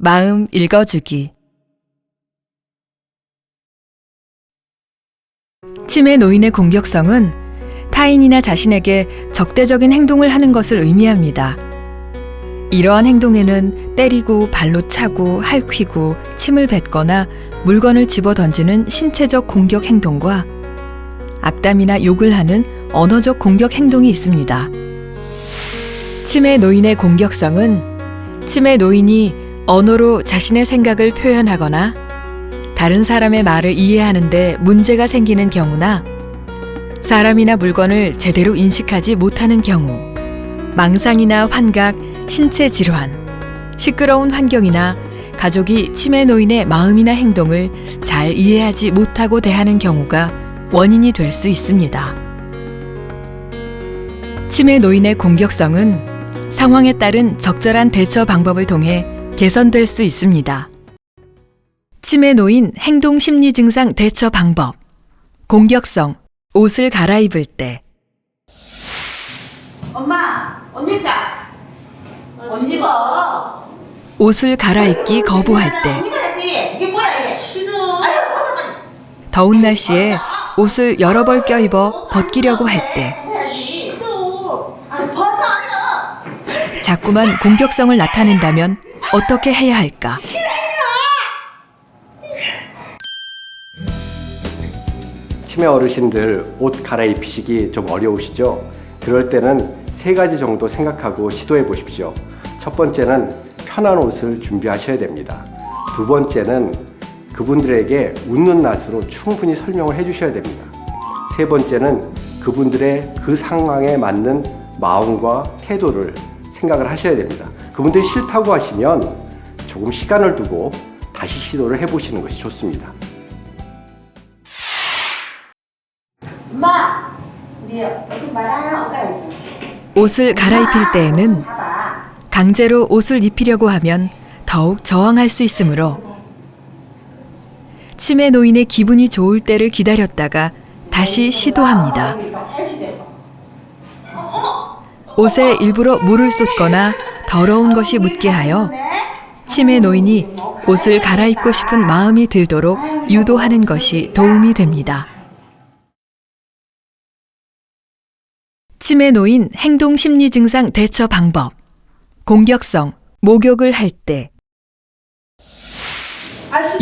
마음 읽어주기. 치매 노인의 공격성은 타인이나 자신에게 적대적인 행동을 하는 것을 의미합니다. 이러한 행동에는 때리고 발로 차고 핥히고 침을 뱉거나 물건을 집어던지는 신체적 공격 행동과 악담이나 욕을 하는 언어적 공격 행동이 있습니다. 치매 노인의 공격성은 치매 노인이 언어로 자신의 생각을 표현하거나 다른 사람의 말을 이해하는데 문제가 생기는 경우나 사람이나 물건을 제대로 인식하지 못하는 경우, 망상이나 환각, 신체 질환, 시끄러운 환경이나 가족이 치매 노인의 마음이나 행동을 잘 이해하지 못하고 대하는 경우가 원인이 될 수 있습니다. 치매 노인의 공격성은 상황에 따른 적절한 대처 방법을 통해 개선될 수 있습니다. 치매 노인 행동 심리 증상 대처 방법. 공격성, 옷을 갈아입을 때. 엄마, 옷 입자. 옷 입어. 옷을 갈아입기 거부할 때. 입어야지. 이게 뭐야 이게? 싫어. 아유, 벗어버려. 더운 날씨에 옷을 여러 벌 껴입어 벗기려고 할 때. 싫어. 아, 벗어. 자꾸만 공격성을 나타낸다면 어떻게 해야 할까? 치매 어르신들 옷 갈아입히시기 좀 어려우시죠? 그럴 때는 3가지 정도 생각하고 시도해 보십시오. 첫 번째는 편한 옷을 준비하셔야 됩니다. 두 번째는 그분들에게 웃는 낯으로 충분히 설명을 해 주셔야 됩니다. 세 번째는 그분들의 그 상황에 맞는 마음과 태도를 생각을 하셔야 됩니다. 그분들이 싫다고 하시면 조금 시간을 두고 다시 시도를 해보시는 것이 좋습니다. 엄마, 우리 옷 봐라. 옷 갈아입자. 옷을 갈아입힐 때에는 봐봐. 강제로 옷을 입히려고 하면 더욱 저항할 수 있으므로 치매 노인의 기분이 좋을 때를 기다렸다가 다시 시도합니다. 옷에 일부러 물을 쏟거나 더러운 것이 묻게 하여 치매 노인이 옷을 갈아입고 싶은 마음이 들도록 유도하는 것이 도움이 됩니다. 치매 노인 행동 심리 증상 대처 방법. 공격성, 목욕을 할 때.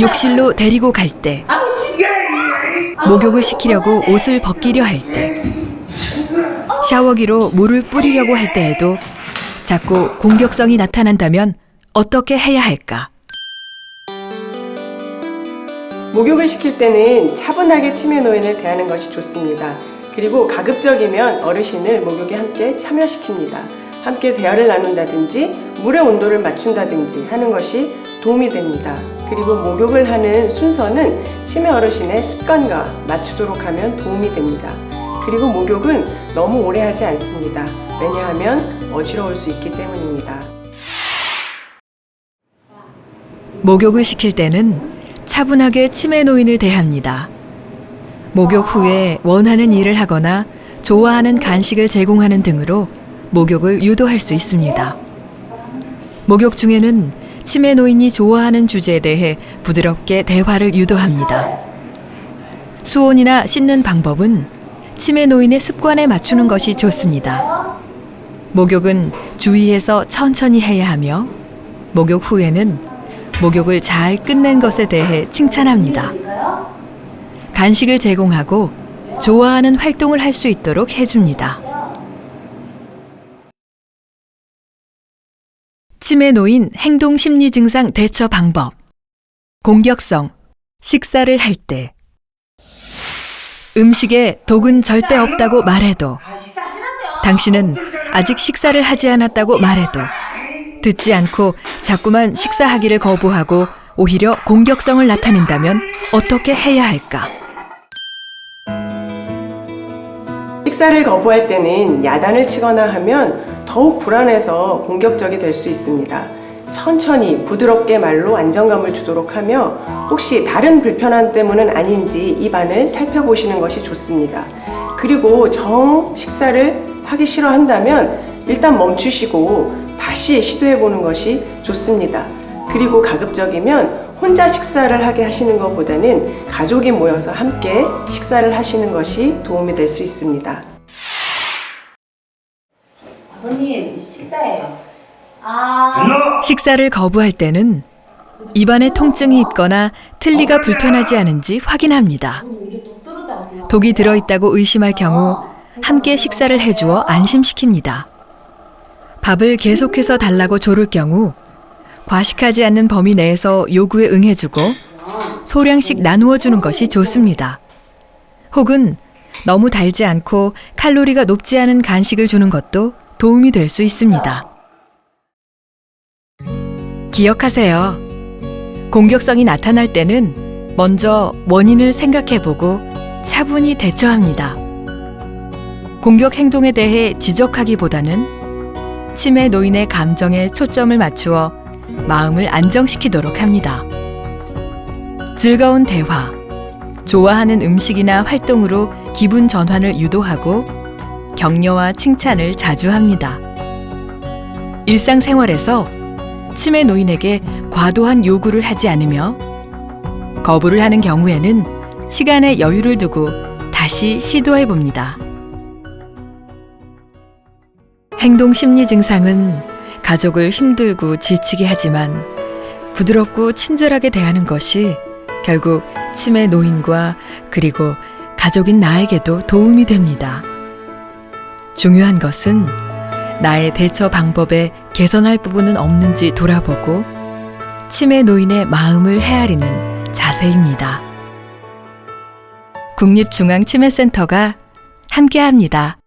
욕실로 데리고 갈 때. 목욕을 시키려고 옷을 벗기려 할 때. 샤워기로 물을 뿌리려고 할 때에도 자꾸 공격성이 나타난다면 어떻게 해야 할까? 목욕을 시킬 때는 차분하게 치매 노인을 대하는 것이 좋습니다. 그리고 가급적이면 어르신을 목욕에 함께 참여시킵니다. 함께 대화를 나눈다든지 물의 온도를 맞춘다든지 하는 것이 도움이 됩니다. 그리고 목욕을 하는 순서는 치매 어르신의 습관과 맞추도록 하면 도움이 됩니다. 그리고 목욕은 너무 오래 하지 않습니다. 왜냐하면 어지러울 수 있기 때문입니다. 목욕을 시킬 때는 차분하게 치매 노인을 대합니다. 목욕 후에 원하는 일을 하거나 좋아하는 간식을 제공하는 등으로 목욕을 유도할 수 있습니다. 목욕 중에는 치매 노인이 좋아하는 주제에 대해 부드럽게 대화를 유도합니다. 수온이나 씻는 방법은 치매 노인의 습관에 맞추는 것이 좋습니다. 목욕은 주의해서 천천히 해야 하며 목욕 후에는 목욕을 잘 끝낸 것에 대해 칭찬합니다. 간식을 제공하고 좋아하는 활동을 할 수 있도록 해줍니다. 치매 노인 행동 심리 증상 대처 방법. 공격성, 식사를 할 때. 음식에 독은 절대 없다고 말해도, 당신은 아직 식사를 하지 않았다고 말해도 듣지 않고 자꾸만 식사하기를 거부하고 오히려 공격성을 나타낸다면 어떻게 해야 할까? 식사를 거부할 때는 야단을 치거나 하면 더욱 불안해서 공격적이 될 수 있습니다. 천천히 부드럽게 말로 안정감을 주도록 하며 혹시 다른 불편함 때문은 아닌지 입안을 살펴보시는 것이 좋습니다. 그리고 정 식사를 하기 싫어한다면 일단 멈추시고 다시 시도해보는 것이 좋습니다. 그리고 가급적이면 혼자 식사를 하게 하시는 것보다는 가족이 모여서 함께 식사를 하시는 것이 도움이 될 수 있습니다. 아버님, 식사예요. 식사를 거부할 때는 입안에 통증이 있거나 틀니가 불편하지 않은지 확인합니다. 이게 독 들었다고. 독이 들어있다고 의심할 경우 함께 식사를 해주어 안심시킵니다. 밥을 계속해서 달라고 조를 경우 과식하지 않는 범위 내에서 요구에 응해주고 소량씩 나누어 주는 것이 좋습니다. 혹은 너무 달지 않고 칼로리가 높지 않은 간식을 주는 것도 도움이 될 수 있습니다. 기억하세요. 공격성이 나타날 때는 먼저 원인을 생각해보고 차분히 대처합니다. 공격 행동에 대해 지적하기보다는 치매 노인의 감정에 초점을 맞추어 마음을 안정시키도록 합니다. 즐거운 대화, 좋아하는 음식이나 활동으로 기분 전환을 유도하고 격려와 칭찬을 자주 합니다. 일상생활에서 치매 노인에게 과도한 요구를 하지 않으며 거부를 하는 경우에는 시간에 여유를 두고 다시 시도해 봅니다. 행동 심리 증상은 가족을 힘들고 지치게 하지만 부드럽고 친절하게 대하는 것이 결국 치매 노인과 그리고 가족인 나에게도 도움이 됩니다. 중요한 것은 나의 대처 방법에 개선할 부분은 없는지 돌아보고 치매 노인의 마음을 헤아리는 자세입니다. 국립중앙치매센터가 함께합니다.